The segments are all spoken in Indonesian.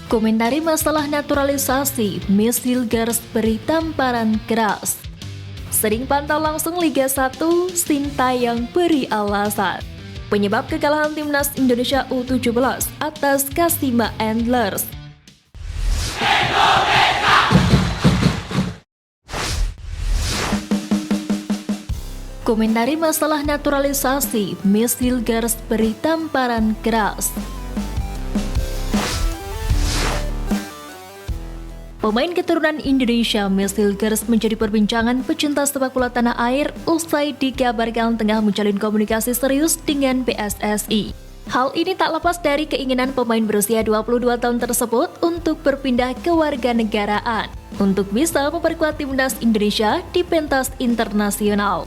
Komentari masalah naturalisasi, Miss Hilgers beri tamparan keras. Sering pantau langsung Liga 1, Sintayong beri alasan. Penyebab kekalahan timnas Indonesia U17 atas Kashima Antlers. Komentari masalah naturalisasi, Miss Hilgers beri tamparan keras. Pemain keturunan Indonesia, Miss Hilgers menjadi perbincangan pecinta sepak bola tanah air usai dikabarkan tengah menjalin komunikasi serius dengan PSSI. Hal ini tak lepas dari keinginan pemain berusia 22 tahun tersebut untuk berpindah ke warganegaraan untuk bisa memperkuat timnas Indonesia di pentas internasional.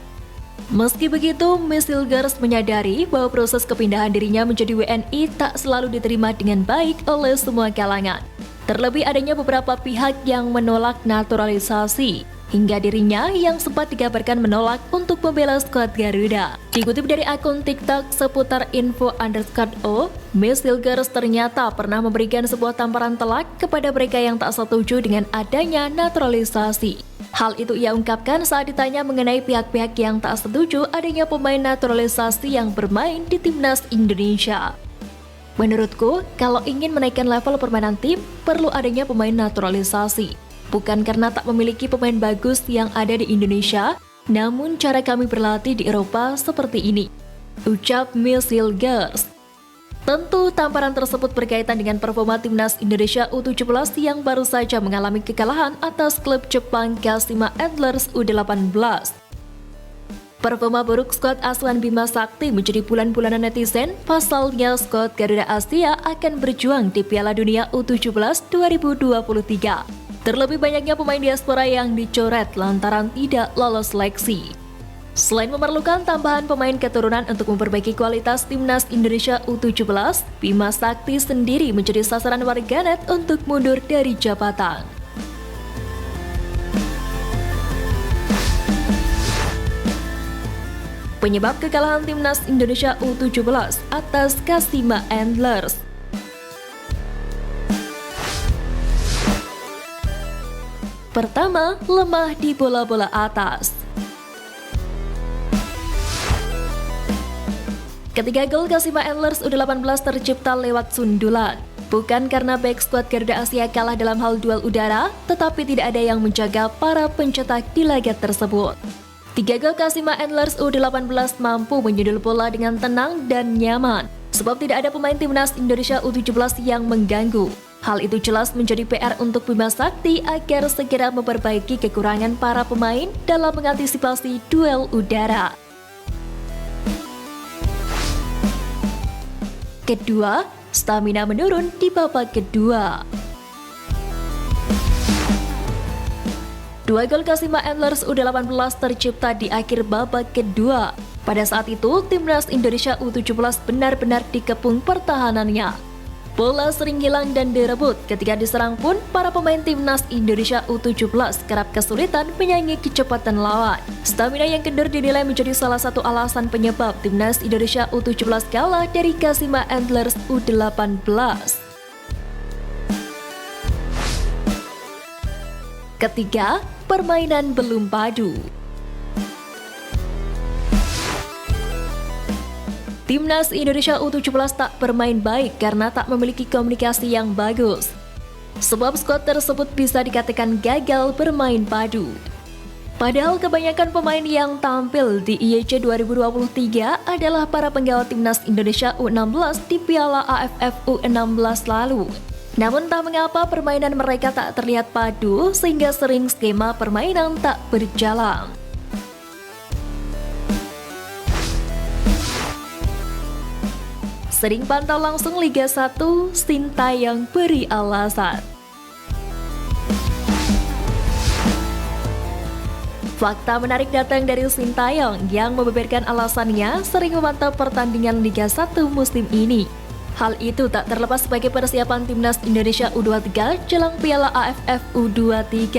Meski begitu, Miss Hilgers menyadari bahwa proses kepindahan dirinya menjadi WNI tak selalu diterima dengan baik oleh semua kalangan. Terlebih adanya beberapa pihak yang menolak naturalisasi, hingga dirinya yang sempat dikabarkan menolak untuk membela skuad Garuda. Dikutip dari akun TikTok seputar info_o, Miss Hilgers ternyata pernah memberikan sebuah tamparan telak kepada mereka yang tak setuju dengan adanya naturalisasi. Hal itu ia ungkapkan saat ditanya mengenai pihak-pihak yang tak setuju adanya pemain naturalisasi yang bermain di timnas Indonesia. Menurutku, kalau ingin menaikkan level permainan tim, perlu adanya pemain naturalisasi. Bukan karena tak memiliki pemain bagus yang ada di Indonesia, namun cara kami berlatih di Eropa seperti ini, ucap Miss Hilgers. Tentu tamparan tersebut berkaitan dengan performa timnas Indonesia U17 yang baru saja mengalami kekalahan atas klub Jepang Kashima Antlers U18. Performa buruk skuad asuhan Bima Sakti menjadi bulan-bulanan netizen, pasalnya skuad Garuda Asia akan berjuang di Piala Dunia U17 2023. Terlebih banyaknya pemain diaspora yang dicoret lantaran tidak lolos seleksi. Selain memerlukan tambahan pemain keturunan untuk memperbaiki kualitas timnas Indonesia U17, Bima Sakti sendiri menjadi sasaran warganet untuk mundur dari jabatan. Penyebab kekalahan timnas Indonesia U17 atas Kashima Antlers. Pertama, lemah di bola-bola atas. Ketiga gol Kashima Antlers U18 tercipta lewat sundulan. Bukan karena back squad Garuda Asia kalah dalam hal duel udara, tetapi tidak ada yang menjaga para pencetak di laga tersebut. 3 gol Kashima Antlers U18 mampu menyundul bola dengan tenang dan nyaman, sebab tidak ada pemain timnas Indonesia U17 yang mengganggu. Hal itu jelas menjadi PR untuk Bima Sakti agar segera memperbaiki kekurangan para pemain dalam mengantisipasi duel udara. Kedua, stamina menurun di babak kedua. 2 gol Kashima Antlers U18 tercipta di akhir babak kedua. Pada saat itu, timnas Indonesia U17 benar-benar dikepung pertahanannya. Bola sering hilang dan direbut. Ketika diserang pun, para pemain timnas Indonesia U17 kerap kesulitan menyaingi kecepatan lawan. Stamina yang kendor dinilai menjadi salah satu alasan penyebab timnas Indonesia U17 kalah dari Kashima Antlers U18. Ketiga, permainan belum padu. Timnas Indonesia U17 tak bermain baik karena tak memiliki komunikasi yang bagus. Sebab skuad tersebut bisa dikatakan gagal bermain padu. Padahal kebanyakan pemain yang tampil di IEC 2023 adalah para penggawa timnas Indonesia U16 di Piala AFF U16 lalu. Namun tak mengapa permainan mereka tak terlihat padu sehingga sering skema permainan tak berjalan. Sering pantau langsung Liga 1, Sintayong beri alasan. Fakta menarik datang dari Sintayong yang membeberkan alasannya sering memantau pertandingan Liga 1 musim ini. Hal itu tak terlepas sebagai persiapan timnas Indonesia U23 jelang Piala AFF U23.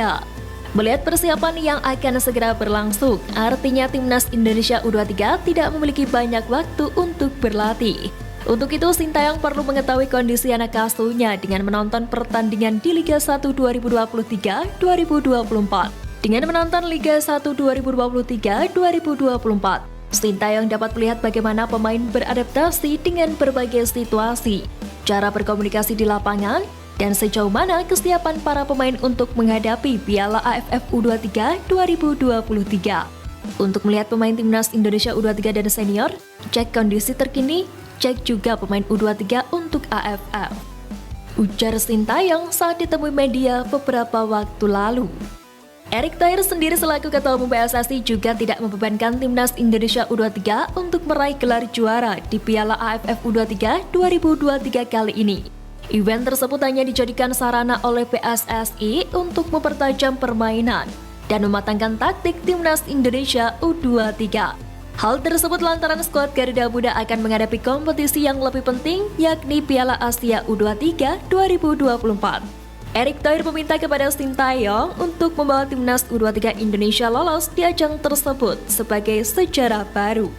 Melihat persiapan yang akan segera berlangsung, artinya timnas Indonesia U23 tidak memiliki banyak waktu untuk berlatih. Untuk itu, Sintayong perlu mengetahui kondisi anak asuhnya dengan menonton pertandingan di Liga 1 2023-2024. Dengan menonton Liga 1 2023-2024, Sintayong dapat melihat bagaimana pemain beradaptasi dengan berbagai situasi, cara berkomunikasi di lapangan, dan sejauh mana kesiapan para pemain untuk menghadapi Piala AFF U23 2023. Untuk melihat pemain timnas Indonesia U23 dan senior, cek kondisi terkini, cek juga pemain U23 untuk AFF. Ujar Sintayong saat ditemui media beberapa waktu lalu. Erick Thohir sendiri selaku Ketua Umum PSSI juga tidak membebankan timnas Indonesia U23 untuk meraih gelar juara di Piala AFF U23 2023 kali ini. Event tersebut hanya dijadikan sarana oleh PSSI untuk mempertajam permainan dan mematangkan taktik timnas Indonesia U23. Hal tersebut lantaran skuad Garuda Muda akan menghadapi kompetisi yang lebih penting, yakni Piala Asia U23 2024. Erick Thohir meminta kepada Sintayong untuk membawa timnas U23 Indonesia lolos di ajang tersebut sebagai sejarah baru.